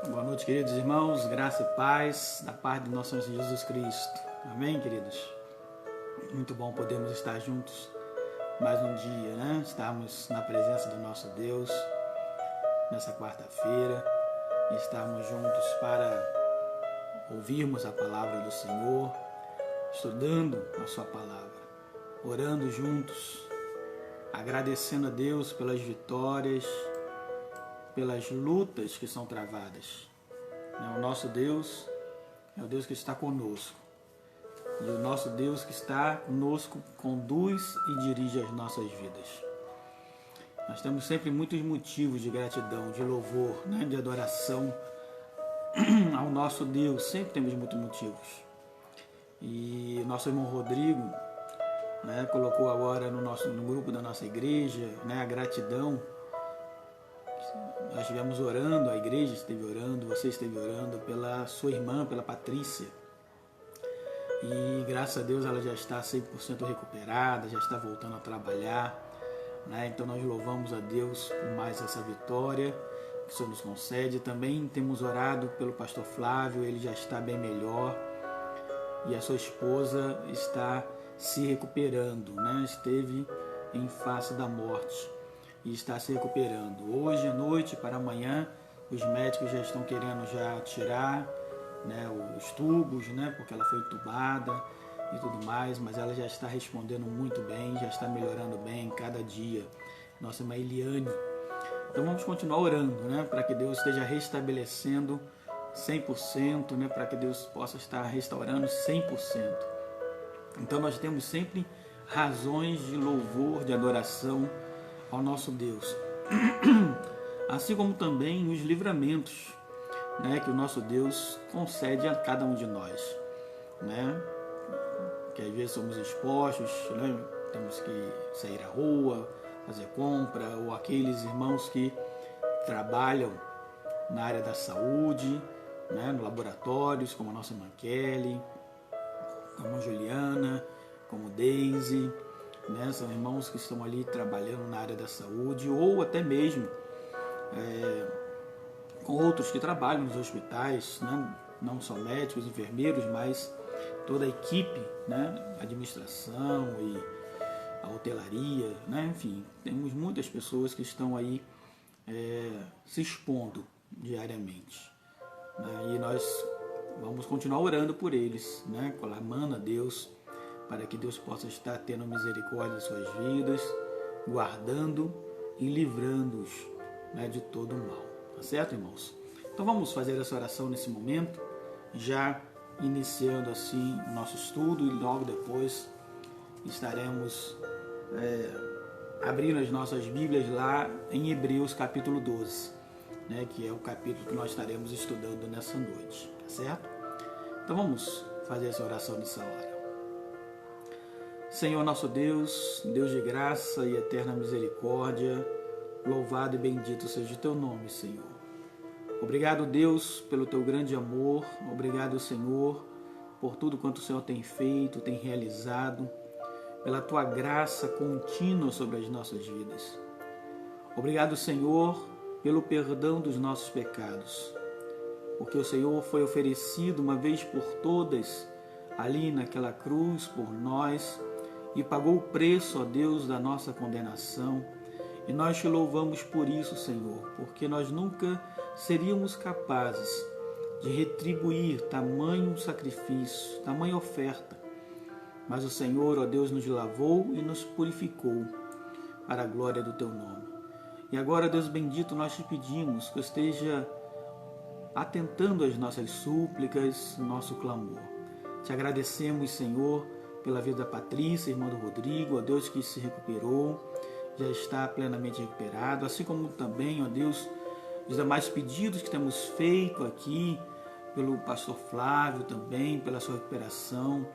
Boa noite, queridos irmãos, graça e paz da parte do nosso Senhor Jesus Cristo. Amém, queridos? Muito bom podermos estar juntos mais um dia, né? Estarmos na presença do nosso Deus nessa quarta-feira e estarmos juntos para ouvirmos a palavra do Senhor, estudando a sua palavra, orando juntos, agradecendo a Deus pelas vitórias, pelas lutas que são travadas. O nosso Deus é o Deus que está conosco. E o nosso Deus que está conosco conduz e dirige as nossas vidas. Nós temos sempre muitos motivos de gratidão, de louvor, né? De adoração ao nosso Deus. Sempre temos muitos motivos. E o nosso irmão Rodrigo, né, colocou agora no grupo da nossa igreja, né, a gratidão. Nós estivemos orando, a igreja esteve orando, você esteve orando pela sua irmã, pela Patrícia. E graças a Deus ela já está 100% recuperada, já está voltando a trabalhar, né? Então nós louvamos a Deus por mais essa vitória que o Senhor nos concede. Também temos orado pelo pastor Flávio, ele já está bem melhor. E a sua esposa está se recuperando, né? Esteve em face da morte e está se recuperando. Hoje à noite para amanhã, os médicos já estão querendo já tirar, né, os tubos, né, porque ela foi entubada e tudo mais, mas ela já está respondendo muito bem, já está melhorando bem cada dia. Nossa irmã Eliane. Então vamos continuar orando, né, para que Deus esteja restabelecendo 100%, né, para que Deus possa estar restaurando 100%. Então nós temos sempre razões de louvor, de adoração ao nosso Deus, assim como também os livramentos, né, que o nosso Deus concede a cada um de nós, né, que às vezes somos expostos, né, temos que sair à rua, fazer compra, ou aqueles irmãos que trabalham na área da saúde, né, no laboratórios, como a nossa irmã Kelly, como a Juliana, como Daisy, né? São irmãos que estão ali trabalhando na área da saúde, ou até mesmo com outros que trabalham nos hospitais, né? Não só médicos, enfermeiros, mas toda a equipe, né? Administração e a hotelaria, né? Enfim, temos muitas pessoas que estão aí se expondo diariamente, né? E nós vamos continuar orando por eles, né? Clamando a Deus para que Deus possa estar tendo misericórdia de suas vidas, guardando e livrando-os, né, de todo o mal. Tá certo, irmãos? Então vamos fazer essa oração nesse momento, já iniciando assim o nosso estudo, e logo depois estaremos abrindo as nossas Bíblias lá em Hebreus capítulo 12, né, que é o capítulo que nós estaremos estudando nessa noite. Tá certo? Então vamos fazer essa oração nessa hora. Senhor nosso Deus, Deus de graça e eterna misericórdia, louvado e bendito seja o teu nome, Senhor. Obrigado, Deus, pelo teu grande amor. Obrigado, Senhor, por tudo quanto o Senhor tem feito, tem realizado, pela tua graça contínua sobre as nossas vidas. Obrigado, Senhor, pelo perdão dos nossos pecados, porque o Senhor foi oferecido uma vez por todas ali naquela cruz por nós, e pagou o preço, ó Deus, da nossa condenação. E nós te louvamos por isso, Senhor, porque nós nunca seríamos capazes de retribuir tamanho sacrifício, tamanha oferta. Mas o Senhor, ó Deus, nos lavou e nos purificou para a glória do teu nome. E agora, Deus bendito, nós te pedimos que esteja atentando às nossas súplicas, nosso clamor. Te agradecemos, Senhor, pela vida da Patrícia, irmã do Rodrigo, ó Deus, que se recuperou, já está plenamente recuperado, assim como também, ó Deus, os demais pedidos que temos feito aqui, pelo pastor Flávio também, pela sua recuperação,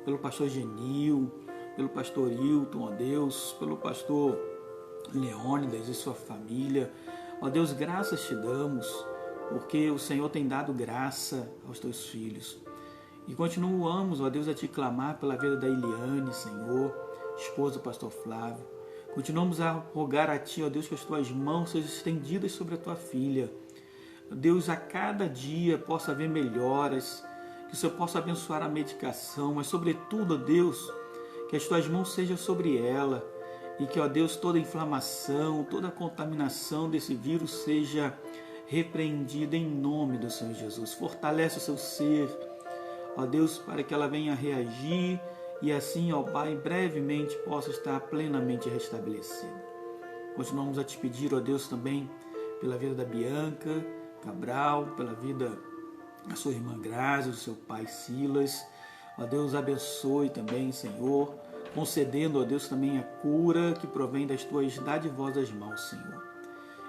pelo pastor Genil, pelo pastor Hilton, ó Deus, pelo pastor Leônidas e sua família. Ó Deus, graças te damos, porque o Senhor tem dado graça aos teus filhos. E continuamos, ó Deus, a te clamar pela vida da Eliane, Senhor, esposa do pastor Flávio. Continuamos a rogar a ti, ó Deus, que as tuas mãos sejam estendidas sobre a tua filha. Deus, a cada dia possa haver melhoras, que o Senhor possa abençoar a medicação, mas sobretudo, ó Deus, que as tuas mãos sejam sobre ela e que, ó Deus, toda inflamação, toda contaminação desse vírus seja repreendida em nome do Senhor Jesus. Fortalece o seu ser, ó Deus, para que ela venha reagir e assim, ó Pai, brevemente possa estar plenamente restabelecida. Continuamos a te pedir, ó Deus, também pela vida da Bianca Cabral, pela vida da sua irmã Grazi, do seu pai Silas. Ó Deus, abençoe também, Senhor, concedendo, ó Deus, também a cura que provém das tuas dadivosas mãos, Senhor.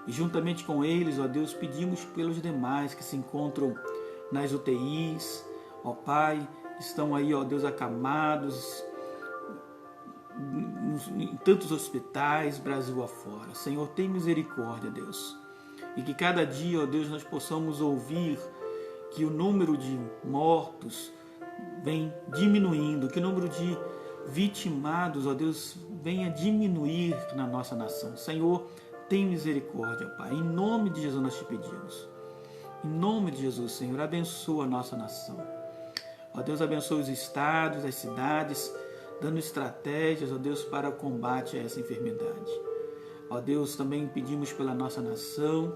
E juntamente com eles, ó Deus, pedimos pelos demais que se encontram nas UTIs, ó Pai, estão aí, ó Deus, acamados em tantos hospitais, Brasil afora. Senhor, tem misericórdia, Deus. E que cada dia, ó Deus, nós possamos ouvir que o número de mortos vem diminuindo, que o número de vitimados, ó Deus, venha diminuir na nossa nação. Senhor, tem misericórdia, Pai. Em nome de Jesus nós te pedimos. Em nome de Jesus, Senhor, abençoa a nossa nação. Ó Deus, abençoa os estados, as cidades, dando estratégias, ó Deus, para o combate a essa enfermidade. Ó Deus, também pedimos pela nossa nação,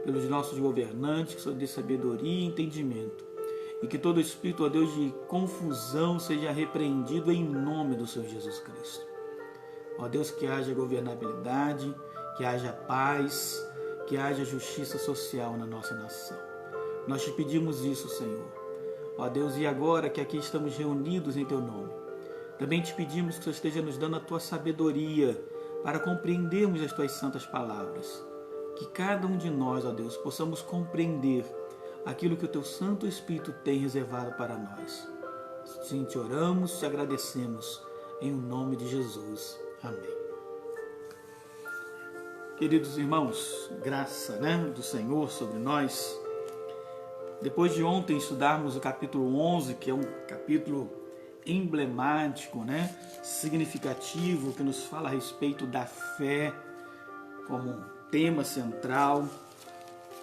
pelos nossos governantes, que só dê sabedoria e entendimento. E que todo espírito, ó Deus, de confusão seja repreendido em nome do Senhor Jesus Cristo. Ó Deus, que haja governabilidade, que haja paz, que haja justiça social na nossa nação. Nós te pedimos isso, Senhor. Ó Deus, e agora que aqui estamos reunidos em Teu nome, também te pedimos que o Senhor esteja nos dando a Tua sabedoria para compreendermos as Tuas santas palavras. Que cada um de nós, ó Deus, possamos compreender aquilo que o Teu Santo Espírito tem reservado para nós. Sim, te oramos, te agradecemos, em nome de Jesus. Amém. Queridos irmãos, graça, do Senhor sobre nós. Depois de ontem estudarmos o capítulo 11, que é um capítulo emblemático, significativo, que nos fala a respeito da fé como tema central.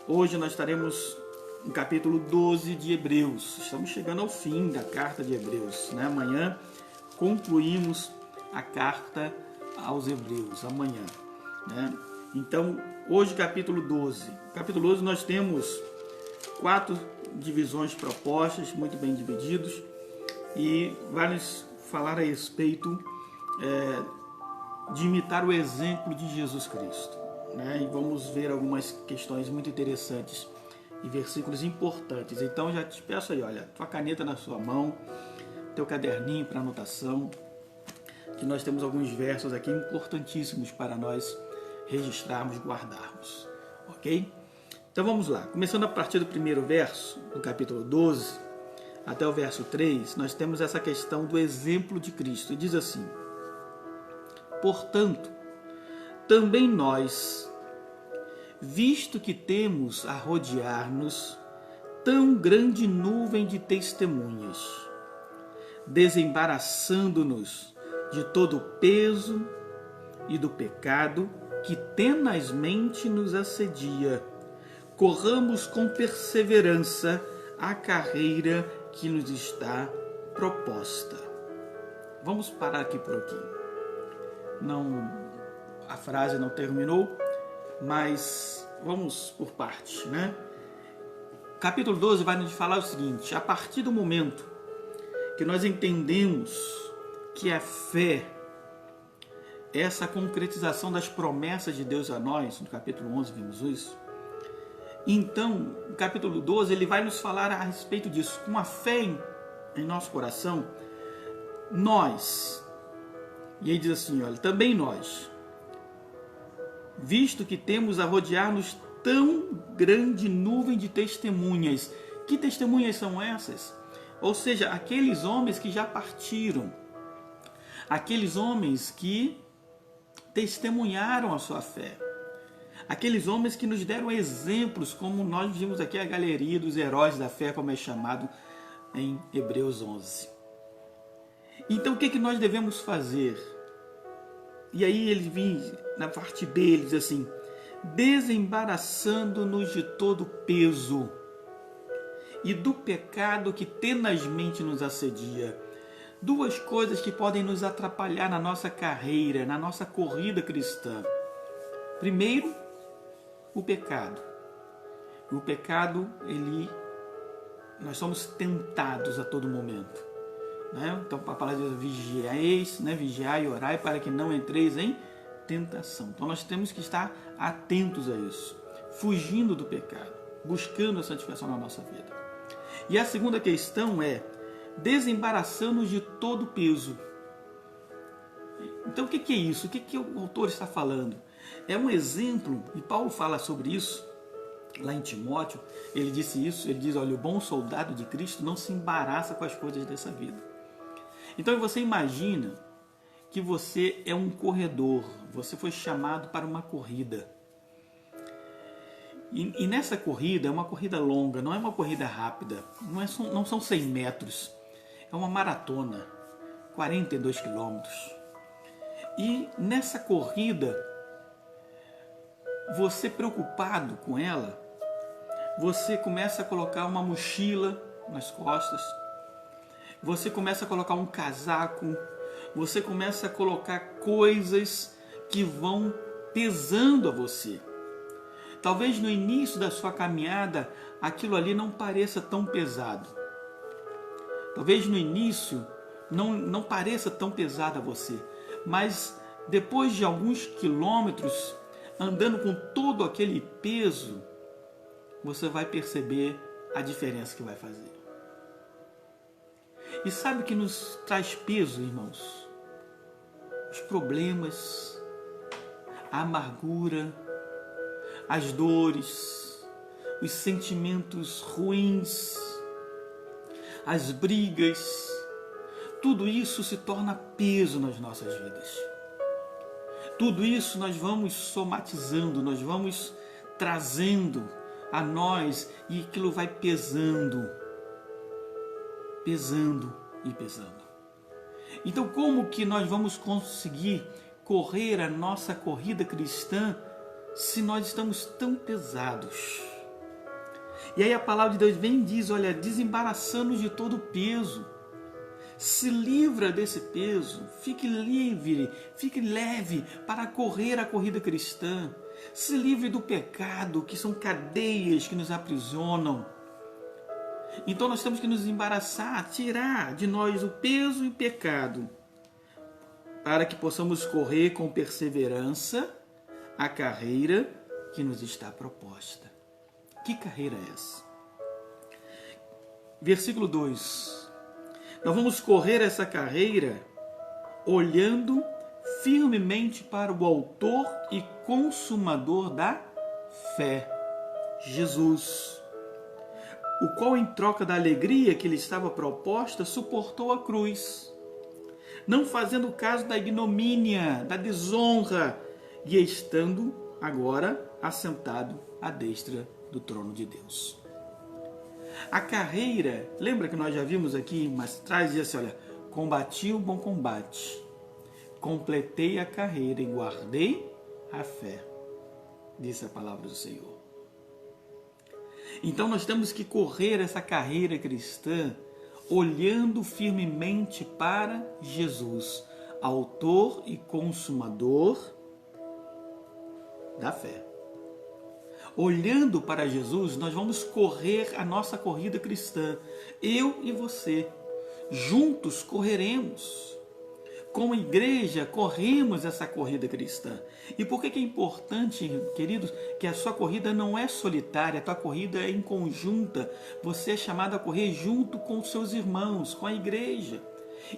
Hoje nós estaremos no capítulo 12 de Hebreus. Estamos chegando ao fim da carta de Hebreus. Amanhã concluímos a carta aos Hebreus. Amanhã. Então, hoje capítulo 12. Capítulo 12 nós temos 4 divisões propostas, muito bem divididos, e vai nos falar a respeito de imitar o exemplo de Jesus Cristo. E vamos ver algumas questões muito interessantes e versículos importantes. Então já te peço aí, olha, tua caneta na sua mão, teu caderninho para anotação, que nós temos alguns versos aqui importantíssimos para nós registrarmos, guardarmos, ok? Então vamos lá, começando a partir do primeiro verso, do capítulo 12, até o verso 3, nós temos essa questão do exemplo de Cristo, e diz assim: portanto, também nós, visto que temos a rodear-nos tão grande nuvem de testemunhas, desembaraçando-nos de todo o peso e do pecado que tenazmente nos assedia, corramos com perseverança a carreira que nos está proposta. Vamos parar aqui por aqui. A frase não terminou, mas vamos por partes, Capítulo 12 vai nos falar o seguinte: a partir do momento que nós entendemos que a fé, essa concretização das promessas de Deus a nós, no capítulo 11 vimos isso, então, no capítulo 12, ele vai nos falar a respeito disso. Com a fé em nosso coração, nós, e ele diz assim, olha, também nós, visto que temos a rodear-nos tão grande nuvem de testemunhas. Que testemunhas são essas? Ou seja, aqueles homens que já partiram, aqueles homens que testemunharam a sua fé, aqueles homens que nos deram exemplos, como nós vimos aqui a galeria dos heróis da fé, como é chamado em Hebreus 11. Então o que nós devemos fazer? E aí ele vem na parte B, ele diz assim: desembaraçando-nos de todo peso e do pecado que tenazmente nos assedia. Duas coisas que podem nos atrapalhar na nossa carreira, na nossa corrida cristã. Primeiro, o pecado. O pecado, nós somos tentados a todo momento, né? Então a palavra diz: vigiais, né? Vigiai e orai para que não entreis em tentação. Então nós temos que estar atentos a isso, fugindo do pecado, buscando a santificação na nossa vida. E a segunda questão é desembaraçando-nos de todo peso. Então o que é isso? O que o autor está falando? É um exemplo, e Paulo fala sobre isso lá em Timóteo. Ele disse isso, ele diz: olha, o bom soldado de Cristo não se embaraça com as coisas dessa vida. Então você imagina que você é um corredor, você foi chamado para uma corrida. E nessa corrida, é uma corrida longa, não é uma corrida rápida, não são 100 metros, é uma maratona, 42 quilômetros. E nessa corrida, você preocupado com ela, você começa a colocar uma mochila nas costas, você começa a colocar um casaco, você começa a colocar coisas que vão pesando a você. Talvez no início da sua caminhada aquilo ali não pareça tão pesado. Talvez no início não pareça tão pesado a você. Mas depois de alguns quilômetros, andando com todo aquele peso, você vai perceber a diferença que vai fazer. E sabe o que nos traz peso, irmãos? Os problemas, a amargura, as dores, os sentimentos ruins, as brigas, tudo isso se torna peso nas nossas vidas. Tudo isso nós vamos somatizando, nós vamos trazendo a nós e aquilo vai pesando, pesando e pesando. Então como que nós vamos conseguir correr a nossa corrida cristã se nós estamos tão pesados? E aí a palavra de Deus vem e diz: olha, desembaraçando de todo o peso. Se livra desse peso, fique livre, fique leve para correr a corrida cristã. Se livre do pecado, que são cadeias que nos aprisionam. Então nós temos que nos embaraçar, tirar de nós o peso e o pecado, para que possamos correr com perseverança a carreira que nos está proposta. Que carreira é essa? Versículo 2. Nós vamos correr essa carreira olhando firmemente para o autor e consumador da fé, Jesus, o qual, em troca da alegria que lhe estava proposta, suportou a cruz, não fazendo caso da ignomínia, da desonra, e estando agora assentado à destra do trono de Deus. A carreira, lembra que nós já vimos aqui, mas atrás diz assim, olha, combati o bom combate, completei a carreira e guardei a fé, disse a palavra do Senhor. Então nós temos que correr essa carreira cristã olhando firmemente para Jesus, autor e consumador da fé. Olhando para Jesus, nós vamos correr a nossa corrida cristã. Eu e você, juntos correremos. Como igreja, corremos essa corrida cristã. E por que é importante, queridos, que a sua corrida não é solitária, a tua corrida é em conjunta. Você é chamado a correr junto com os seus irmãos, com a igreja.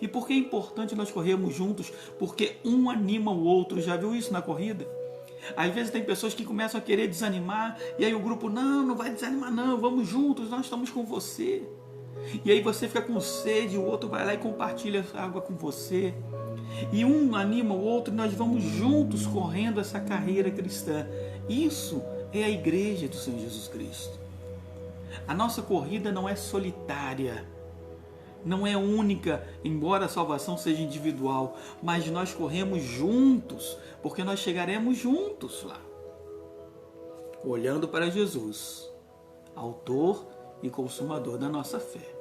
E por que é importante nós corrermos juntos? Porque um anima o outro. Já viu isso na corrida? Às vezes tem pessoas que começam a querer desanimar, e aí o grupo, não vai desanimar não, vamos juntos, nós estamos com você. E aí você fica com sede, o outro vai lá e compartilha a água com você. E um anima o outro, e nós vamos juntos correndo essa carreira cristã. Isso é a igreja do Senhor Jesus Cristo. A nossa corrida não é solitária, não é única, embora a salvação seja individual, mas nós corremos juntos, porque nós chegaremos juntos lá. olhando para Jesus, autor e consumador da nossa fé.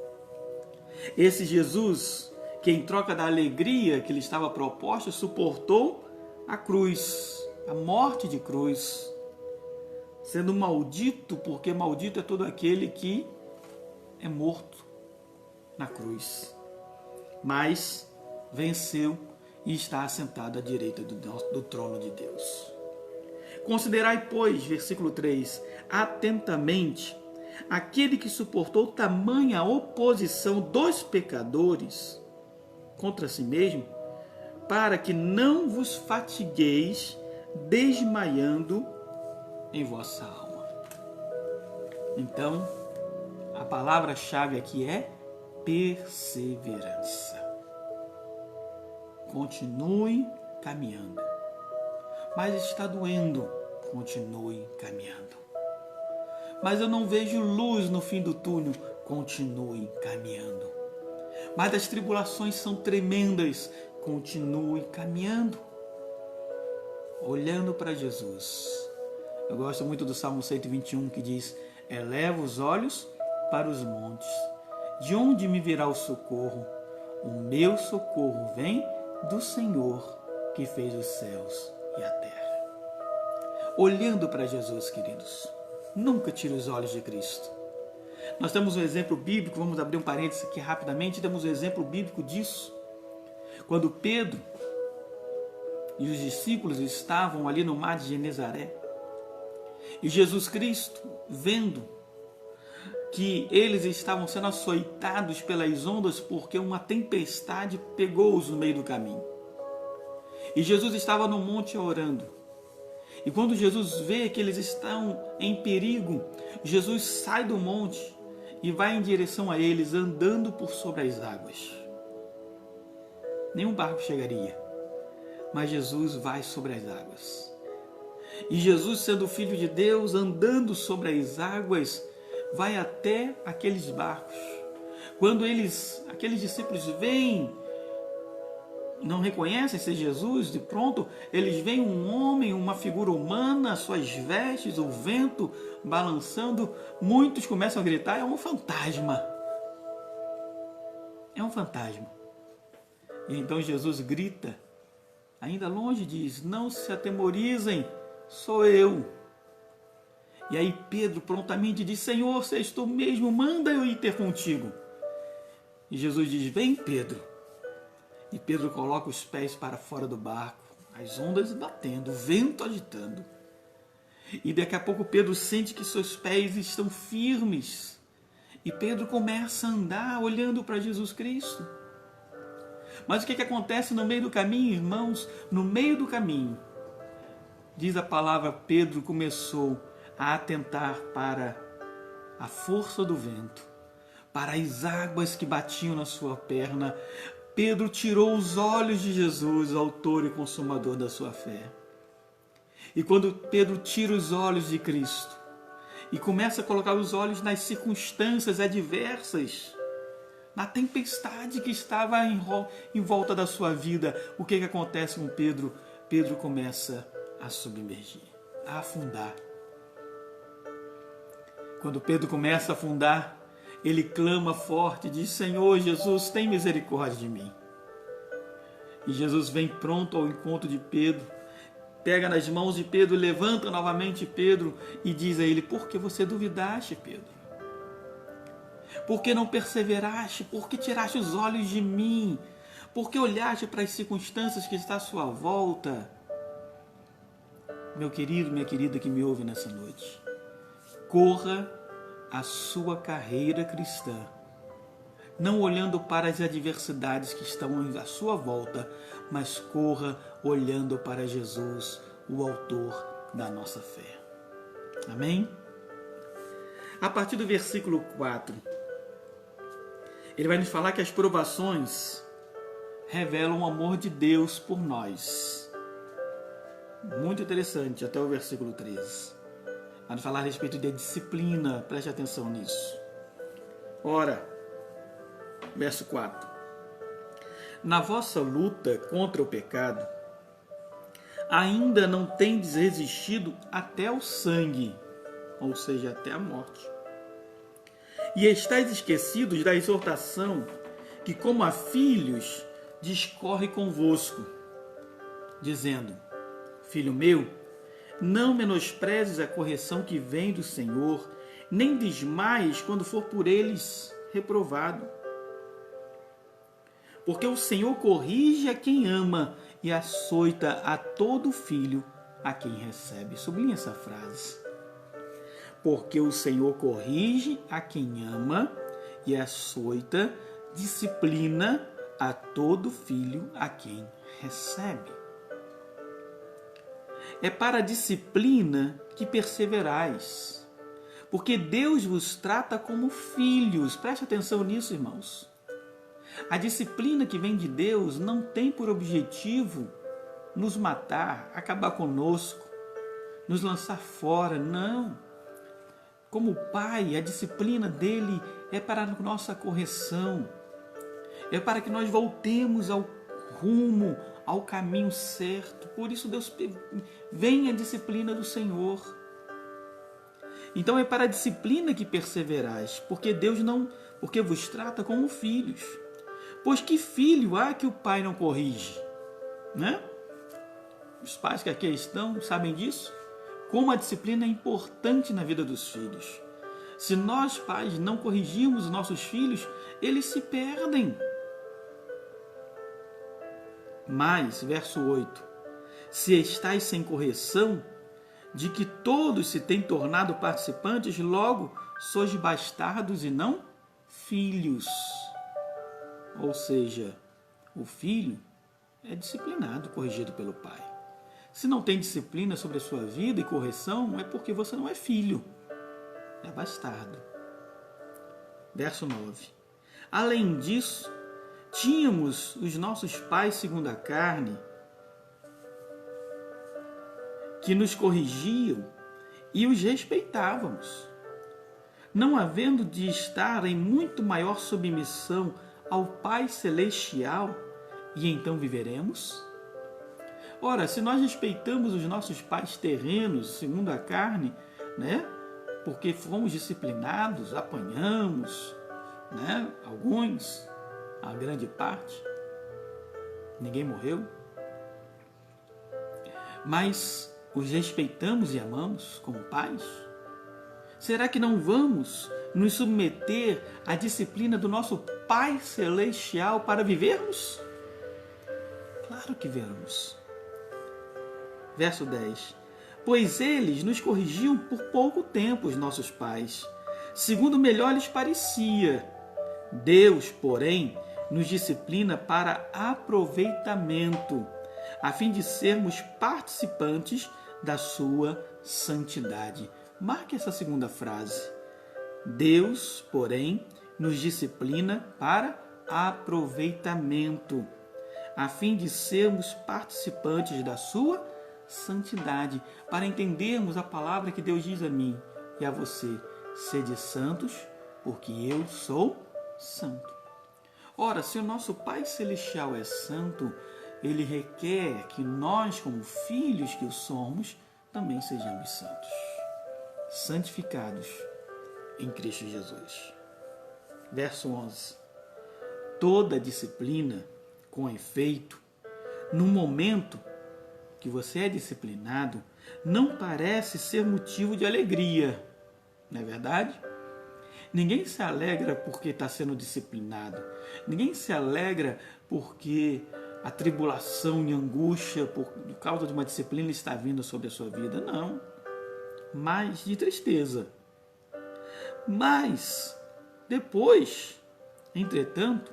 Esse Jesus, que em troca da alegria que lhe estava proposta, suportou a cruz, a morte de cruz, sendo maldito, porque maldito é todo aquele que é morto na cruz. Mas venceu e está assentado à direita do trono de Deus. Considerai, pois, versículo 3, atentamente aquele que suportou tamanha oposição dos pecadores contra si mesmo, para que não vos fatigueis desmaiando em vossa alma. Então, a palavra-chave aqui é perseverança. Continue caminhando. Mas está doendo, continue caminhando. Mas eu não vejo luz no fim do túnel, continue caminhando. Mas as tribulações são tremendas, continue caminhando. Olhando para Jesus. Eu gosto muito do Salmo 121 que diz: eleva os olhos para os montes. De onde me virá o socorro? O meu socorro vem do Senhor que fez os céus e a terra. Olhando para Jesus, queridos, nunca tire os olhos de Cristo. Nós temos um exemplo bíblico, vamos abrir um parênteses aqui rapidamente, temos um exemplo bíblico disso. Quando Pedro e os discípulos estavam ali no mar de Genezaré, e Jesus Cristo, vendo que eles estavam sendo açoitados pelas ondas porque uma tempestade pegou-os no meio do caminho. E Jesus estava no monte orando. E quando Jesus vê que eles estão em perigo, Jesus sai do monte e vai em direção a eles, andando por sobre as águas. Nenhum barco chegaria, mas Jesus vai sobre as águas. E Jesus, sendo Filho de Deus, andando sobre as águas, vai até aqueles barcos. Quando aqueles discípulos veem, não reconhecem ser Jesus, de pronto eles veem um homem, uma figura humana, suas vestes, o vento balançando. Muitos começam a gritar: é um fantasma. É um fantasma. E então Jesus grita, ainda longe, diz: não se atemorizem, sou eu. E aí Pedro prontamente diz: Senhor, se és tu mesmo, manda eu ir ter contigo. E Jesus diz: vem, Pedro. E Pedro coloca os pés para fora do barco, as ondas batendo, o vento agitando. E daqui a pouco Pedro sente que seus pés estão firmes. E Pedro começa a andar olhando para Jesus Cristo. Mas o que acontece no meio do caminho, irmãos? No meio do caminho, diz a palavra, Pedro começou a atentar para a força do vento, para as águas que batiam na sua perna. Pedro tirou os olhos de Jesus, autor e consumador da sua fé. E quando Pedro tira os olhos de Cristo e começa a colocar os olhos nas circunstâncias adversas, na tempestade que estava em volta da sua vida, o que acontece com Pedro? Pedro começa a submergir, a afundar. Quando Pedro começa a afundar, ele clama forte, diz: Senhor Jesus, tem misericórdia de mim. E Jesus vem pronto ao encontro de Pedro, pega nas mãos de Pedro, levanta novamente Pedro e diz a ele: por que você duvidaste, Pedro? Por que não perseveraste? Por que tiraste os olhos de mim? Por que olhaste para as circunstâncias que estão à sua volta? Meu querido, minha querida que me ouve nessa noite, corra a sua carreira cristã, não olhando para as adversidades que estão à sua volta, mas corra olhando para Jesus, o autor da nossa fé. Amém? A partir do versículo 4, ele vai nos falar que as provações revelam o amor de Deus por nós. Muito interessante, até o versículo 13. Vai nos falar a respeito de disciplina, preste atenção nisso. Ora, verso 4. Na vossa luta contra o pecado, ainda não tendes resistido até o sangue. ou seja, até a morte. E estáis esquecidos da exortação que, como a filhos, discorre convosco, dizendo: Filho meu, não menosprezes a correção que vem do Senhor, nem desmaies quando for por eles reprovado. Porque o Senhor corrige a quem ama e açoita a todo filho a quem recebe. Sublinha essa frase. Porque o Senhor corrige a quem ama e açoita, disciplina a todo filho a quem recebe. É para a disciplina que perseverais, porque Deus vos trata como filhos. Preste atenção nisso, irmãos. A disciplina que vem de Deus não tem por objetivo nos matar, acabar conosco, nos lançar fora, não. Como Pai, a disciplina dele é para a nossa correção, é para que nós voltemos ao rumo, ao caminho certo. Por isso Deus vem a disciplina do Senhor. Então é para a disciplina que perseverais, porque porque vos trata como filhos. Pois que filho há que o pai não corrige? Né? Os pais que aqui estão sabem disso? Como a disciplina é importante na vida dos filhos. Se nós, pais, não corrigirmos os nossos filhos, eles se perdem. Mas, verso 8: Se estáis sem correção, de que todos se têm tornado participantes, logo sois bastardos e não filhos. Ou seja, o filho é disciplinado, corrigido pelo pai. Se não tem disciplina sobre a sua vida e correção, é porque você não é filho, é bastardo. Verso 9. Além disso, tínhamos os nossos pais segundo a carne, que nos corrigiam e os respeitávamos, não havendo de estar em muito maior submissão ao Pai Celestial, e então viveremos? Ora, se nós respeitamos os nossos pais terrenos, segundo a carne, né? Porque fomos disciplinados, apanhamos, né? Alguns, a grande parte, ninguém morreu, mas os respeitamos e amamos como pais? Será que não vamos nos submeter à disciplina do nosso Pai Celestial para vivermos? Claro que vamos. Verso 10. Pois eles nos corrigiam por pouco tempo, os nossos pais, segundo melhor lhes parecia. Deus, porém, nos disciplina para aproveitamento, a fim de sermos participantes da sua santidade. Marque essa segunda frase. Deus, porém, nos disciplina para aproveitamento, a fim de sermos participantes da sua santidade, para entendermos a palavra que Deus diz a mim e a você: sede santos, porque eu sou santo. Ora, se o nosso Pai Celestial é santo, Ele requer que nós, como filhos que o somos, também sejamos santos, santificados em Cristo Jesus. Verso 11. Toda disciplina, com efeito, no momento que você é disciplinado, não parece ser motivo de alegria, não é verdade? Ninguém se alegra porque está sendo disciplinado. Ninguém se alegra porque a tribulação e angústia por causa de uma disciplina está vindo sobre a sua vida. Não. Mas de tristeza. Mas depois, entretanto,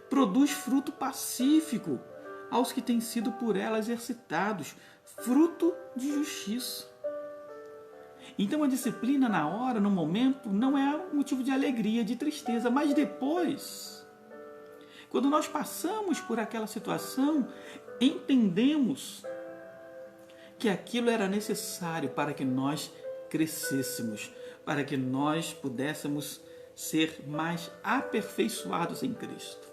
produz fruto pacífico aos que têm sido por ela exercitados, fruto de justiça. Então a disciplina na hora, no momento, não é motivo de alegria, de tristeza, mas depois, quando nós passamos por aquela situação, entendemos que aquilo era necessário para que nós crescêssemos, para que nós pudéssemos ser mais aperfeiçoados em Cristo.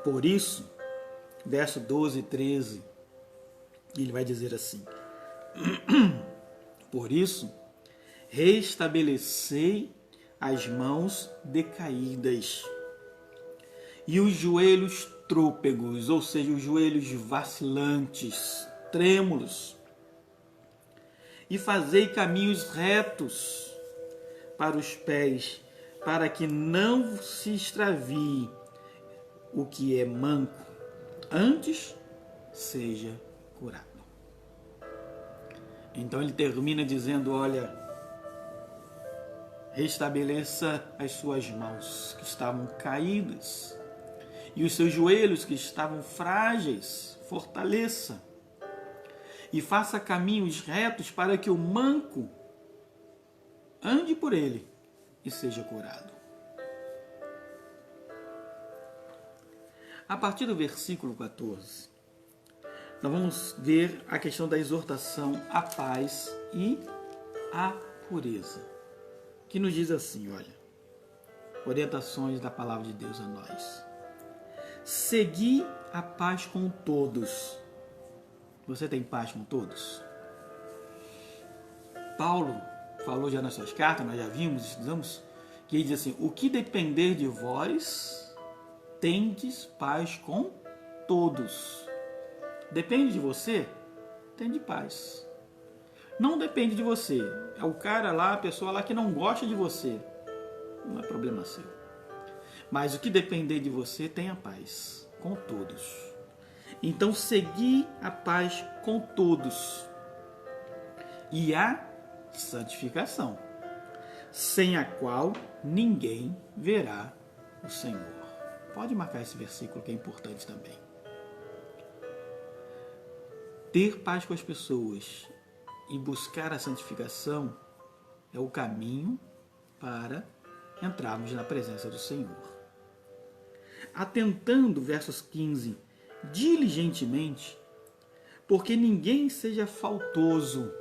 Por isso, verso 12 e 13, ele vai dizer assim: Por isso, restabelecei as mãos decaídas e os joelhos trôpegos, ou seja, os joelhos vacilantes, trêmulos, e fazei caminhos retos para os pés, para que não se extravie o que é manco, antes seja curado. Então ele termina dizendo, olha, restabeleça as suas mãos que estavam caídas e os seus joelhos que estavam frágeis, fortaleça e faça caminhos retos para que o manco ande por ele e seja curado. A partir do versículo 14, nós vamos ver a questão da exortação à paz e à pureza, que nos diz assim, olha, orientações da palavra de Deus a nós. Segui a paz com todos. Você tem paz com todos? Paulo falou já nas suas cartas, nós já vimos, estudamos, que ele diz assim, o que depender de vós, tendes paz com todos. Depende de você, tem de paz. Não depende de você. É o cara lá, a pessoa lá que não gosta de você. Não é problema seu. Mas o que depender de você, tenha paz com todos. Então, segui a paz com todos. E a santificação, sem a qual ninguém verá o Senhor. Pode marcar esse versículo que é importante também. Ter paz com as pessoas e buscar a santificação é o caminho para entrarmos na presença do Senhor. Atentando, versos 15, diligentemente, porque ninguém seja faltoso.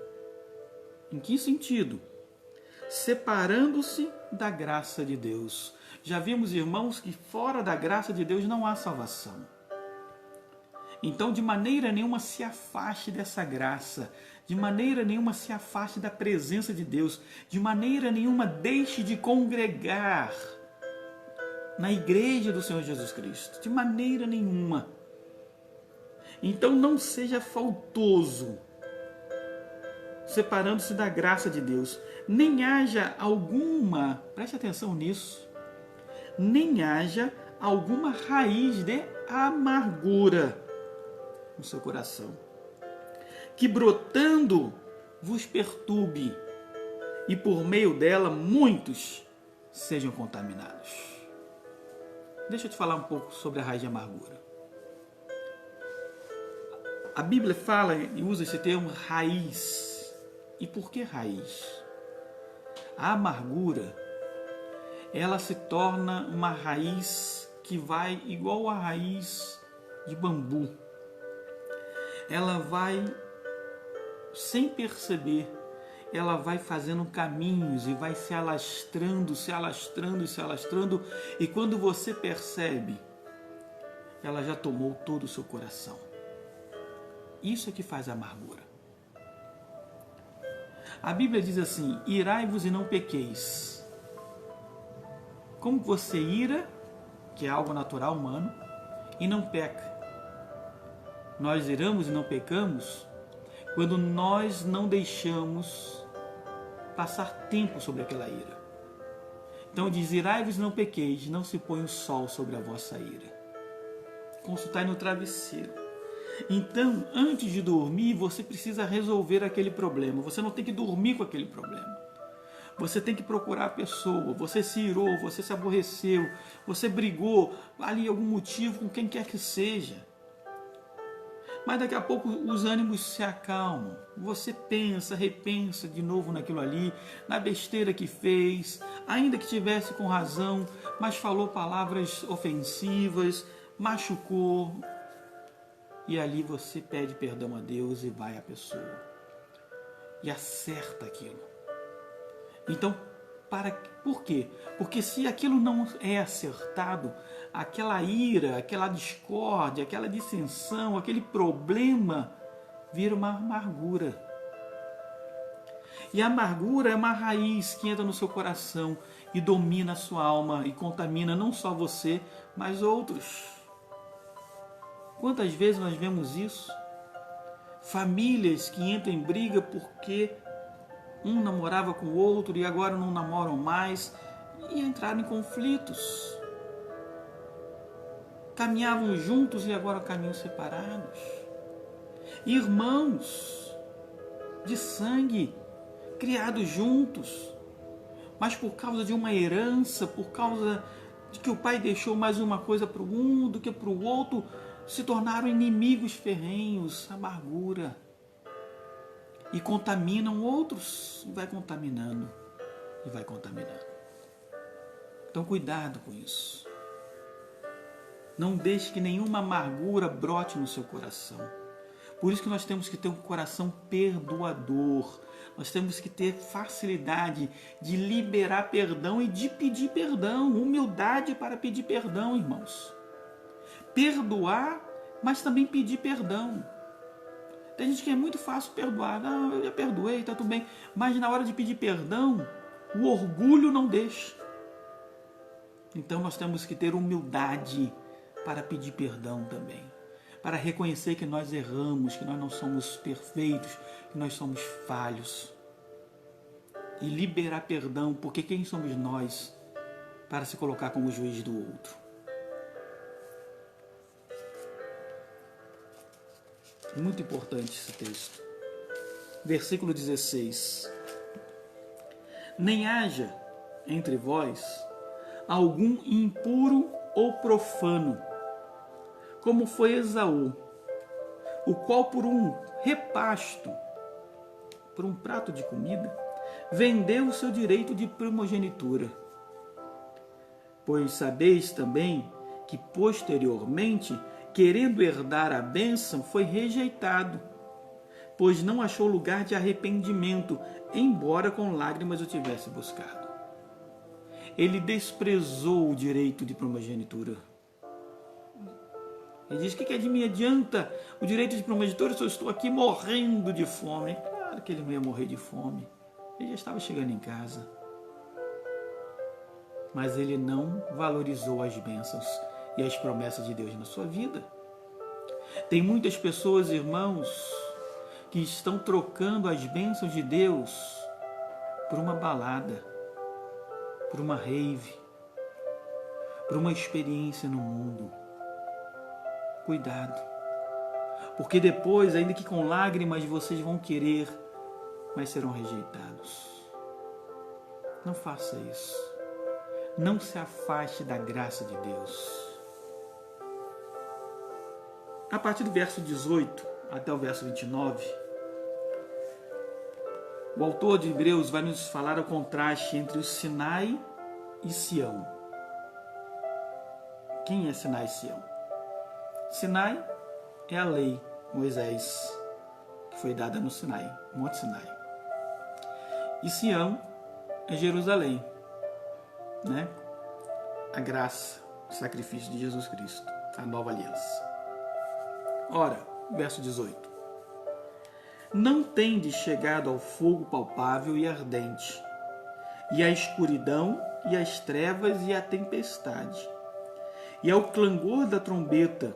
Em que sentido? Separando-se da graça de Deus. Já vimos, irmãos, que fora da graça de Deus não há salvação. Então, de maneira nenhuma se afaste dessa graça, de maneira nenhuma se afaste da presença de Deus, de maneira nenhuma deixe de congregar na igreja do Senhor Jesus Cristo, de maneira nenhuma. Então, não seja faltoso, separando-se da graça de Deus, nem haja alguma, preste atenção nisso, nem haja alguma raiz de amargura no seu coração, que brotando vos perturbe e por meio dela muitos sejam contaminados. Deixa eu te falar um pouco sobre a raiz de amargura. A Bíblia fala e usa esse termo raiz. E por que raiz? A amargura, ela se torna uma raiz que vai igual a raiz de bambu. Ela vai, sem perceber, ela vai fazendo caminhos e vai se alastrando, se alastrando e se alastrando. E quando você percebe, ela já tomou todo o seu coração. Isso é que faz a amargura. A Bíblia diz assim, irai-vos e não pequeis. Como você ira, que é algo natural, humano, e não peca. Nós iramos e não pecamos quando nós não deixamos passar tempo sobre aquela ira. Então diz, irai-vos e não pequeis, não se põe o sol sobre a vossa ira. Consultai no travesseiro. Então, antes de dormir, você precisa resolver aquele problema. Você não tem que dormir com aquele problema. Você tem que procurar a pessoa. Você se irou, você se aborreceu, você brigou, ali algum motivo com quem quer que seja. Mas daqui a pouco os ânimos se acalmam. Você pensa, repensa de novo naquilo ali, na besteira que fez, ainda que tivesse com razão, mas falou palavras ofensivas, machucou. E ali você pede perdão a Deus e vai à pessoa. E acerta aquilo. Então, por quê? Porque se aquilo não é acertado, aquela ira, aquela discórdia, aquela dissensão, aquele problema, vira uma amargura. E a amargura é uma raiz que entra no seu coração e domina a sua alma e contamina não só você, mas outros. Quantas vezes nós vemos isso? Famílias que entram em briga porque um namorava com o outro e agora não namoram mais e entraram em conflitos. Caminhavam juntos e agora caminham separados. Irmãos de sangue, criados juntos, mas por causa de uma herança, por causa de que o pai deixou mais uma coisa para um do que para o outro, se tornaram inimigos ferrenhos, amargura. E contaminam outros, e vai contaminando, e vai contaminando. Então cuidado com isso. Não deixe que nenhuma amargura brote no seu coração. Por isso que nós temos que ter um coração perdoador. Nós temos que ter facilidade de liberar perdão e de pedir perdão. Humildade para pedir perdão, irmãos. Perdoar, mas também pedir perdão. Tem gente que é muito fácil perdoar. Não, eu já perdoei, está tudo bem. Mas na hora de pedir perdão, o orgulho não deixa. Então nós temos que ter humildade para pedir perdão também. Para reconhecer que nós erramos, que nós não somos perfeitos, que nós somos falhos. E liberar perdão, porque quem somos nós para se colocar como juiz do outro? Muito importante esse texto. Versículo 16. Nem haja entre vós algum impuro ou profano, como foi Esaú, o qual por um repasto, por um prato de comida, vendeu o seu direito de primogenitura. Pois sabeis também que posteriormente, querendo herdar a bênção, foi rejeitado, pois não achou lugar de arrependimento, embora com lágrimas o tivesse buscado. Ele desprezou o direito de primogenitura. Ele diz: que de mim adianta o direito de primogenitura se eu estou aqui morrendo de fome? Claro que ele não ia morrer de fome. Ele já estava chegando em casa. Mas ele não valorizou as bênçãos e as promessas de Deus na sua vida. Tem muitas pessoas, irmãos, que estão trocando as bênçãos de Deus por uma balada, por uma rave, por uma experiência no mundo. Cuidado, porque depois, ainda que com lágrimas, vocês vão querer, mas serão rejeitados. Não faça isso. Não se afaste da graça de Deus. A partir do verso 18 até o verso 29, o autor de Hebreus vai nos falar o contraste entre o Sinai e Sião. Quem é Sinai e Sião? Sinai é a lei, Moisés, que foi dada no Sinai, Monte Sinai. E Sião é Jerusalém, né? A graça, o sacrifício de Jesus Cristo, a nova aliança. Ora, verso 18. Não tendes chegado ao fogo palpável e ardente, e à escuridão, e às trevas, e à tempestade, e ao clangor da trombeta,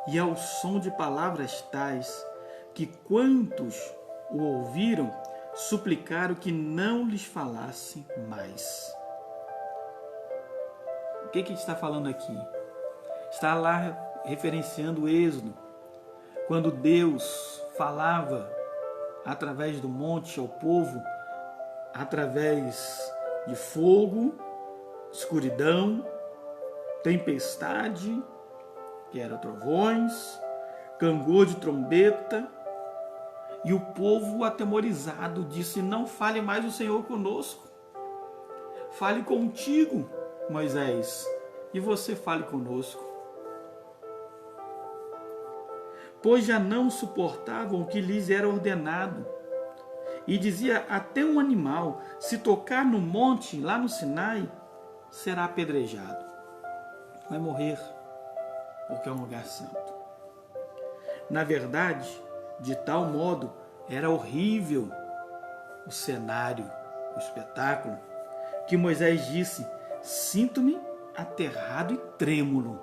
e ao som de palavras tais, que quantos o ouviram, suplicaram que não lhes falasse mais. O que está falando aqui? Está lá referenciando o Êxodo, quando Deus falava através do monte ao povo, através de fogo, escuridão, tempestade, que era trovões, clangor de trombeta, e o povo atemorizado disse: não fale mais o Senhor conosco, fale contigo, Moisés, e você fale conosco. Pois já não suportavam o que lhes era ordenado. E dizia: até um animal, se tocar no monte, lá no Sinai, será apedrejado. Vai morrer, porque é um lugar santo. Na verdade, de tal modo, era horrível o cenário, o espetáculo, que Moisés disse: sinto-me aterrado e trêmulo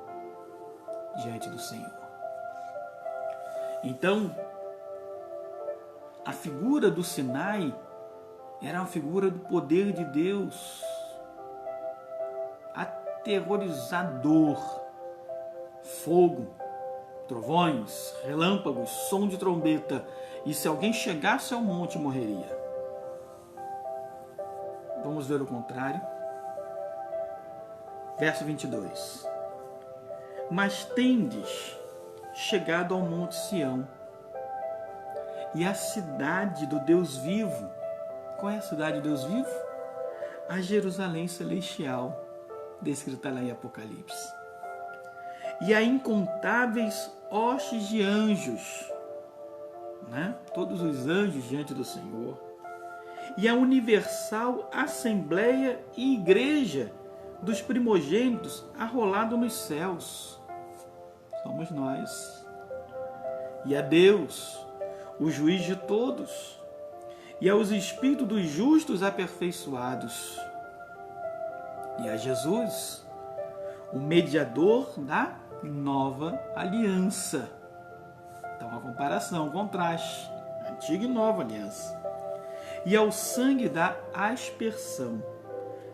diante do Senhor. Então, a figura do Sinai era uma figura do poder de Deus, aterrorizador, fogo, trovões, relâmpagos, som de trombeta, e se alguém chegasse ao monte morreria. Vamos ver o contrário. Verso 22. Mas tendes chegado ao monte Sião e à cidade do Deus vivo. Qual é a cidade do Deus vivo? A Jerusalém celestial, descrita lá em Apocalipse. E a incontáveis hostes de anjos, né? Todos os anjos diante do Senhor. E a universal assembleia e igreja dos primogênitos arrolado nos céus. Somos nós. E a Deus, o juiz de todos, e aos espíritos dos justos aperfeiçoados, e a Jesus, o mediador da nova aliança. Então, uma comparação, um contraste, antiga e nova aliança. E ao sangue da aspersão,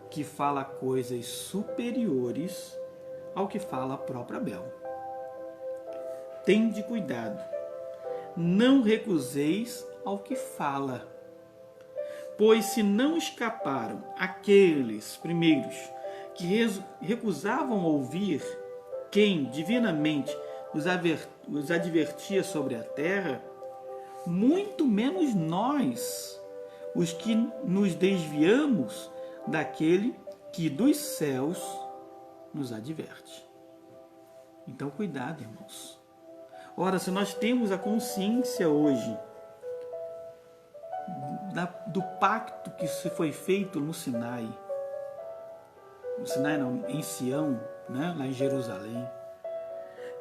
que fala coisas superiores ao que fala a própria Abel. Tende cuidado, não recuseis ao que fala, pois se não escaparam aqueles primeiros que recusavam ouvir quem divinamente os advertia sobre a terra, muito menos nós, os que nos desviamos daquele que dos céus nos adverte. Então, cuidado, irmãos. Ora, se nós temos a consciência hoje do pacto que se foi feito no Sinai não, em Sião, né, lá em Jerusalém,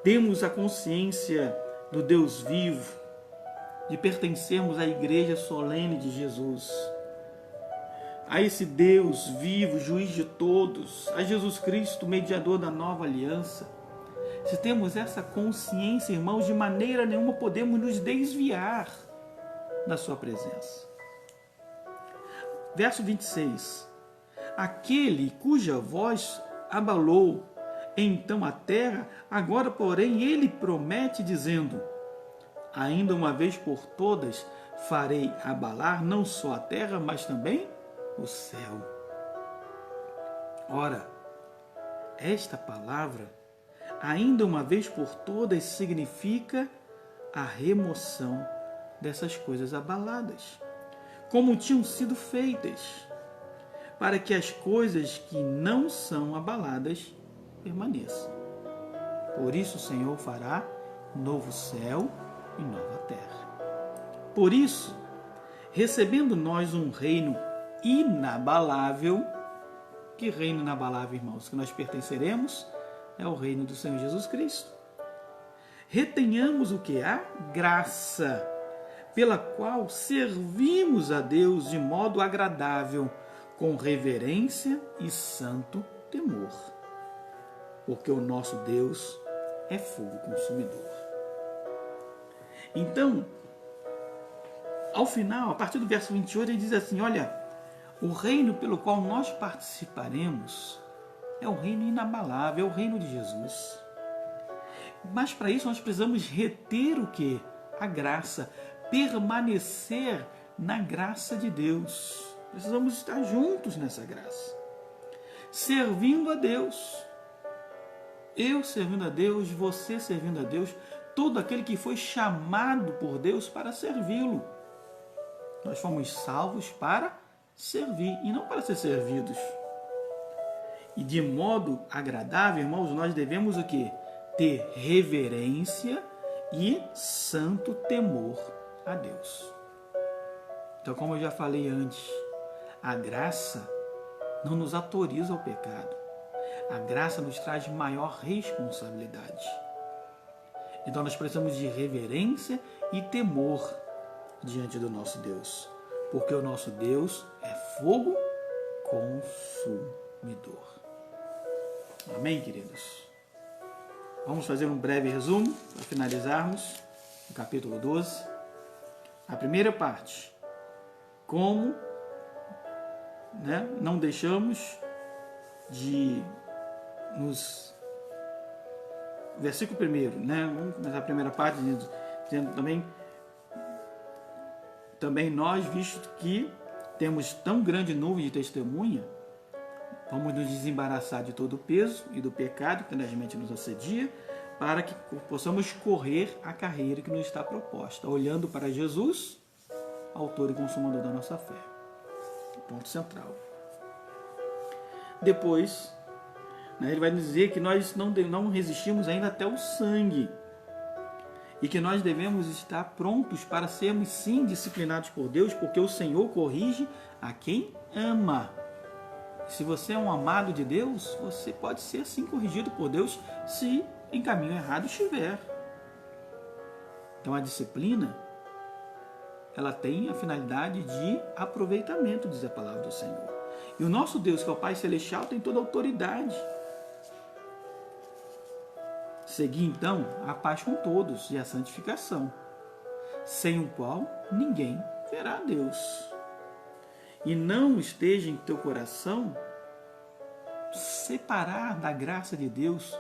temos a consciência do Deus vivo, de pertencermos à igreja solene de Jesus, a esse Deus vivo, juiz de todos, a Jesus Cristo, mediador da nova aliança. Se temos essa consciência, irmãos, de maneira nenhuma podemos nos desviar da sua presença. Verso 26. Aquele cuja voz abalou então a terra, agora, porém, ele promete dizendo: ainda uma vez por todas farei abalar não só a terra, mas também o céu. Ora, esta palavra, ainda uma vez por todas, significa a remoção dessas coisas abaladas, como tinham sido feitas, para que as coisas que não são abaladas permaneçam. Por isso o Senhor fará novo céu e nova terra. Por isso, recebendo nós um reino inabalável, que reino inabalável, irmãos, que nós pertenceremos, é o reino do Senhor Jesus Cristo. Retenhamos o que? A graça, pela qual servimos a Deus de modo agradável, com reverência e santo temor. Porque o nosso Deus é fogo consumidor. Então, ao final, a partir do verso 28, ele diz assim: olha, o reino pelo qual nós participaremos é o reino inabalável, é o reino de Jesus. Mas para isso nós precisamos reter o quê? A graça, permanecer na graça de Deus. Precisamos estar juntos nessa graça, servindo a Deus. Eu servindo a Deus, você servindo a Deus, todo aquele que foi chamado por Deus para servi-lo. Nós fomos salvos para servir e não para ser servidos. E de modo agradável, irmãos, nós devemos o quê? Ter reverência e santo temor a Deus. Então, como eu já falei antes, a graça não nos autoriza ao pecado. A graça nos traz maior responsabilidade. Então nós precisamos de reverência e temor diante do nosso Deus. porque o nosso Deus é fogo consumidor. Amém, queridos? Vamos fazer um breve resumo para finalizarmos o capítulo 12. A primeira parte, como não deixamos de nos... Versículo 1, vamos começar a primeira parte dizendo também nós, visto que temos tão grande nuvem de testemunha, vamos nos desembaraçar de todo o peso e do pecado que tenazmente nos assedia, para que possamos correr a carreira que nos está proposta, olhando para Jesus, autor e consumador da nossa fé. Ponto central. Depois, ele vai dizer que nós não resistimos ainda até o sangue e que nós devemos estar prontos para sermos sim disciplinados por Deus, porque o Senhor corrige a quem ama. Se você é um amado de Deus, você pode ser sim corrigido por Deus se em caminho errado estiver. Então a disciplina, ela tem a finalidade de aproveitamento, diz a palavra do Senhor. E o nosso Deus, que é o Pai Celestial, tem toda a autoridade. Seguir então a paz com todos e a santificação, sem o qual ninguém verá a Deus. E não esteja em teu coração separar da graça de Deus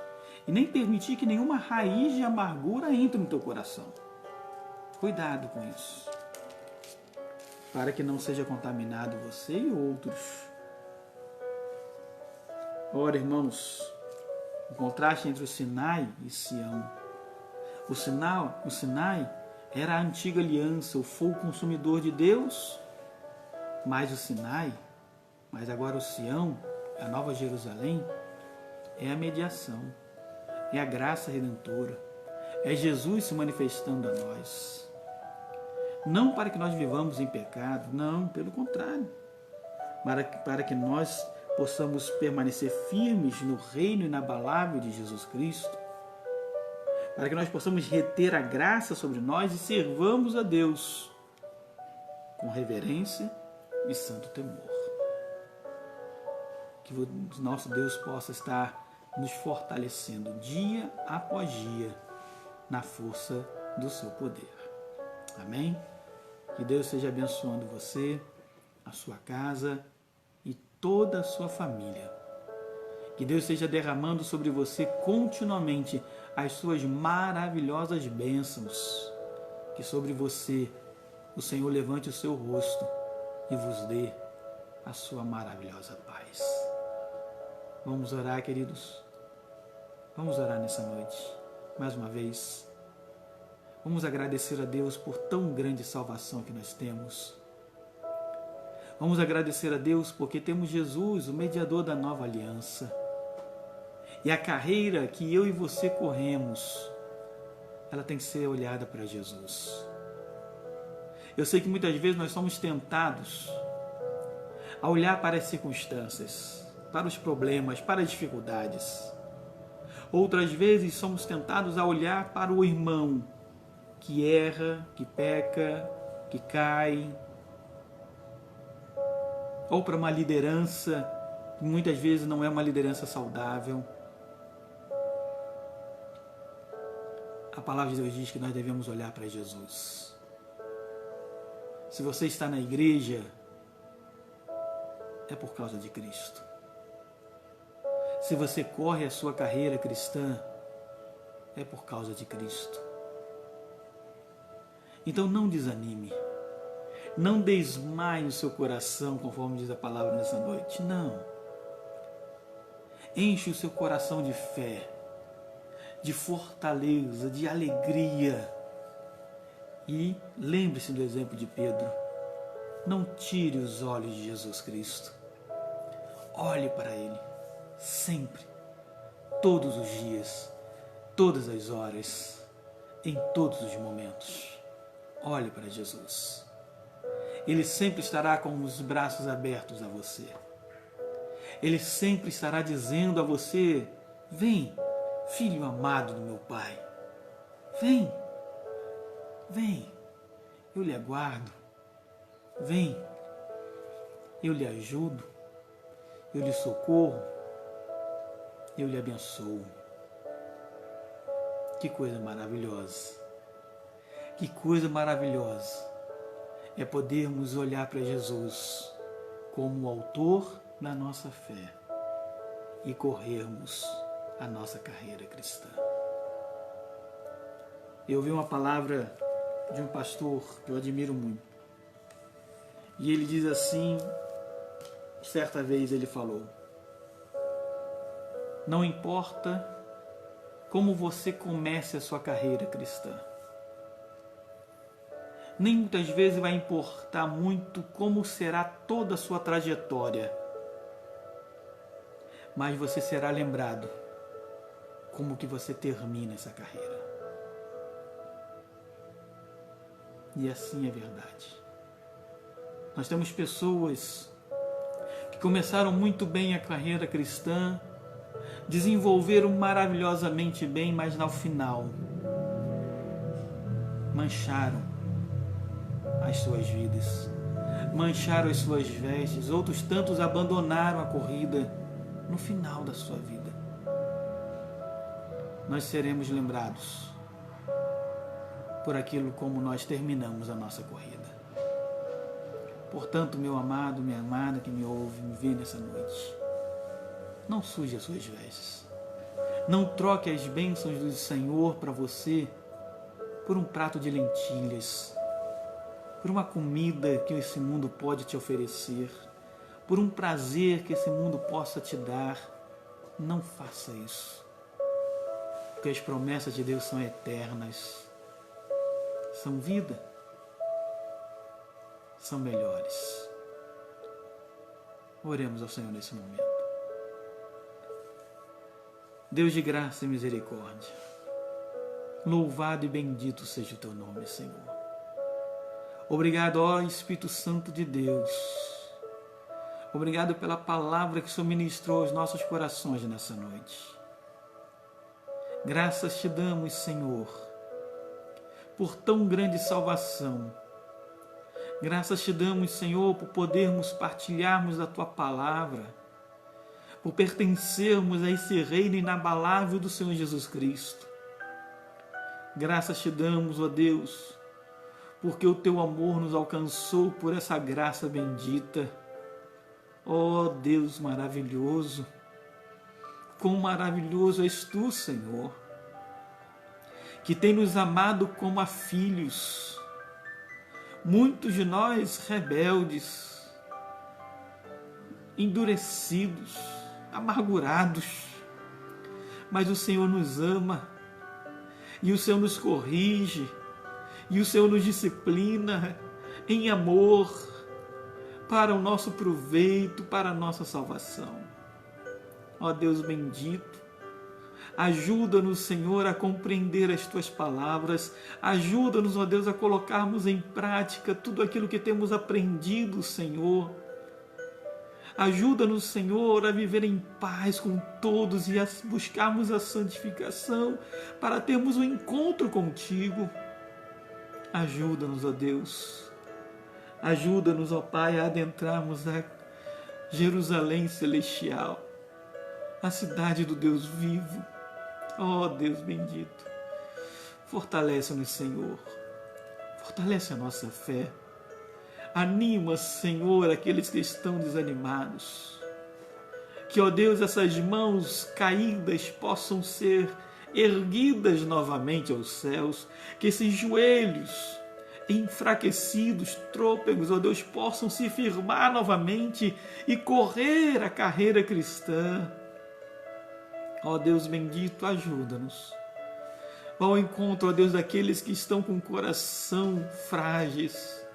e nem permitir que nenhuma raiz de amargura entre no teu coração. Cuidado com isso, para que não seja contaminado você e outros. Ora, irmãos, o contraste entre o Sinai e Sião. O Sinai era a antiga aliança, o fogo consumidor de Deus, mas agora o Sião, a Nova Jerusalém, é a mediação, é a graça redentora, é Jesus se manifestando a nós. Não para que nós vivamos em pecado, não, pelo contrário, para que nós possamos permanecer firmes no reino inabalável de Jesus Cristo, para que nós possamos reter a graça sobre nós e servamos a Deus com reverência e santo temor. Que o nosso Deus possa estar nos fortalecendo dia após dia na força do seu poder. Amém? Que Deus esteja abençoando você, a sua casa e toda a sua família. Que Deus esteja derramando sobre você continuamente as suas maravilhosas bênçãos. Que sobre você o Senhor levante o seu rosto e vos dê a sua maravilhosa paz. Vamos orar, queridos? Vamos orar nessa noite, mais uma vez. Vamos agradecer a Deus por tão grande salvação que nós temos. Vamos agradecer a Deus porque temos Jesus, o mediador da nova aliança. E a carreira que eu e você corremos, ela tem que ser olhada para Jesus. Eu sei que muitas vezes nós somos tentados a olhar para as circunstâncias, para os problemas, para as dificuldades. Outras vezes somos tentados a olhar para o irmão que erra, que peca, que cai, ou para uma liderança que muitas vezes não é uma liderança saudável. A palavra de Deus diz que nós devemos olhar para Jesus. Se você está na igreja, é por causa de Cristo. Se você corre a sua carreira cristã, é por causa de Cristo. Então não desanime. Não desmaie o seu coração, conforme diz a palavra nessa noite. Não. Enche o seu coração de fé, de fortaleza, de alegria. E lembre-se do exemplo de Pedro. Não tire os olhos de Jesus Cristo. Olhe para Ele, sempre, todos os dias, todas as horas, em todos os momentos. Olhe para Jesus. Ele sempre estará com os braços abertos a você. Ele sempre estará dizendo a você: vem, filho amado do meu Pai. Vem, vem, eu lhe aguardo. vem, eu lhe ajudo, eu lhe socorro, eu lhe abençoo. Que coisa maravilhosa! Que coisa maravilhosa é podermos olhar para Jesus como o autor da nossa fé e corrermos a nossa carreira cristã. Eu ouvi uma palavra de um pastor que eu admiro muito. E ele diz assim, certa vez ele falou: não importa como você comece a sua carreira cristã, nem muitas vezes vai importar muito como será toda a sua trajetória, mas você será lembrado como que você termina essa carreira. E assim é verdade. Nós temos pessoas que começaram muito bem a carreira cristã, desenvolveram maravilhosamente bem, mas no final mancharam as suas vidas, mancharam as suas vestes. Outros tantos abandonaram a corrida no final da sua vida. Nós seremos lembrados por aquilo como nós terminamos a nossa corrida. Portanto, meu amado, minha amada que me ouve, me vê nessa noite, não suje as suas vestes. Não troque as bênçãos do Senhor para você por um prato de lentilhas, por uma comida que esse mundo pode te oferecer, por um prazer que esse mundo possa te dar. Não faça isso, porque as promessas de Deus são eternas, são vida, são melhores. Oremos ao Senhor nesse momento. Deus de graça e misericórdia, louvado e bendito seja o teu nome, Senhor. Obrigado, ó Espírito Santo de Deus. Obrigado pela palavra que o Senhor ministrou aos nossos corações nessa noite. Graças te damos, Senhor, por tão grande salvação. Graças te damos, Senhor, por podermos partilharmos da tua palavra, por pertencermos a esse reino inabalável do Senhor Jesus Cristo. Graças te damos, ó Deus, porque o teu amor nos alcançou por essa graça bendita. Ó Deus maravilhoso, quão maravilhoso és tu, Senhor, que tem nos amado como a filhos. Muitos de nós rebeldes, endurecidos, amargurados, mas o Senhor nos ama, e o Senhor nos corrige, e o Senhor nos disciplina em amor, para o nosso proveito, para a nossa salvação. Ó Deus bendito, ajuda-nos, Senhor, a compreender as tuas palavras, ajuda-nos, ó Deus, a colocarmos em prática tudo aquilo que temos aprendido, Senhor. Ajuda-nos, Senhor, a viver em paz com todos e a buscarmos a santificação para termos um encontro contigo. Ajuda-nos, ó Deus. Ajuda-nos, ó Pai, a adentrarmos a Jerusalém celestial, a cidade do Deus vivo. Ó Deus bendito, fortalece-nos, Senhor. Fortalece a nossa fé. Anima, Senhor, aqueles que estão desanimados. Que, ó Deus, essas mãos caídas possam ser erguidas novamente aos céus. Que esses joelhos enfraquecidos, trôpegos, ó Deus, possam se firmar novamente e correr a carreira cristã. Ó Deus bendito, ajuda-nos. Vá ao encontro, ó Deus, daqueles que estão com o coração frágeis.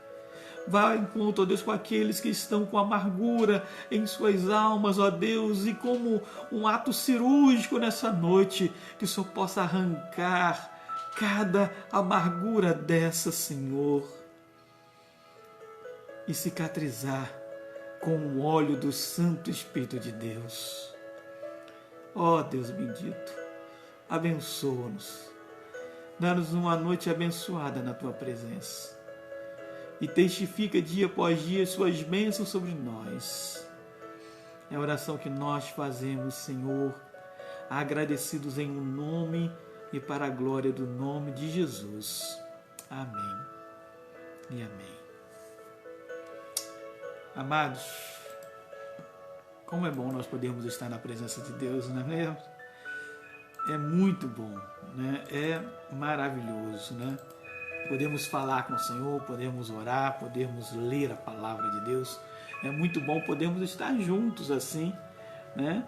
Vá ao encontro, ó Deus, com aqueles que estão com amargura em suas almas, ó Deus, e como um ato cirúrgico nessa noite, que o Senhor possa arrancar cada amargura dessa, Senhor, e cicatrizar com o óleo do Santo Espírito de Deus. Ó Deus bendito, abençoa-nos, dá-nos uma noite abençoada na Tua presença. e testifica dia após dia suas bênçãos sobre nós. É a oração que nós fazemos, Senhor, agradecidos em o nome e para a glória do nome de Jesus. Amém e amém. Amados, como é bom nós podermos estar na presença de Deus, não é mesmo? É muito bom, né? É maravilhoso, né? Podemos falar com o Senhor, podemos orar, podemos ler a palavra de Deus. É muito bom podermos estar juntos assim, né?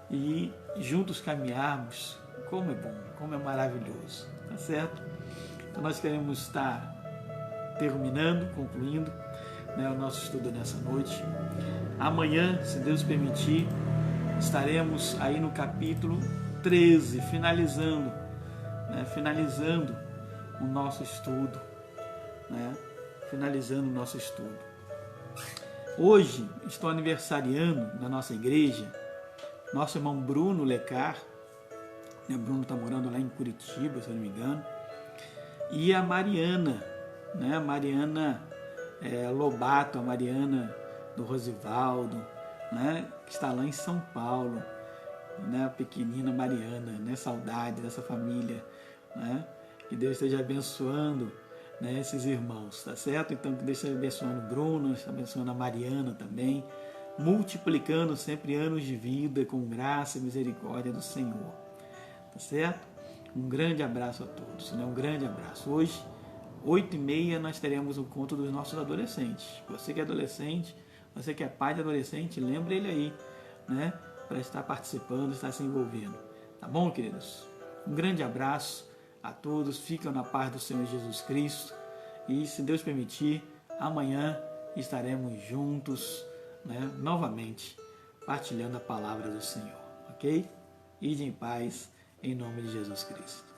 E juntos caminharmos. Como é bom, como é maravilhoso, tá certo? Então nós queremos estar terminando, concluindo, né, o nosso estudo nessa noite. Amanhã, se Deus permitir, estaremos aí no capítulo 13, finalizando o nosso estudo, né? Finalizando o nosso estudo. Hoje estou aniversariando na nossa igreja nosso irmão Bruno Lecar. O Bruno está morando lá em Curitiba, se eu não me engano. E a Mariana, né? A Mariana Lobato, a Mariana do Rosivaldo, né? Que está lá em São Paulo, né? A pequenina Mariana, né? Saudade dessa família, né? Que Deus esteja abençoando, né, esses irmãos, tá certo? Então que Deus esteja abençoando o Bruno, esteja abençoando a Mariana também, multiplicando sempre anos de vida com graça e misericórdia do Senhor, tá certo? Um grande abraço a todos, né? Um grande abraço. Hoje, 8h30, nós teremos o encontro dos nossos adolescentes. Você que é adolescente, você que é pai de adolescente, lembre ele aí, né? Para estar participando, estar se envolvendo. Tá bom, queridos? Um grande abraço a todos. Fiquem na paz do Senhor Jesus Cristo. E, se Deus permitir, amanhã estaremos juntos, né? Novamente, partilhando a palavra do Senhor. Ok? Ide em paz, em nome de Jesus Cristo.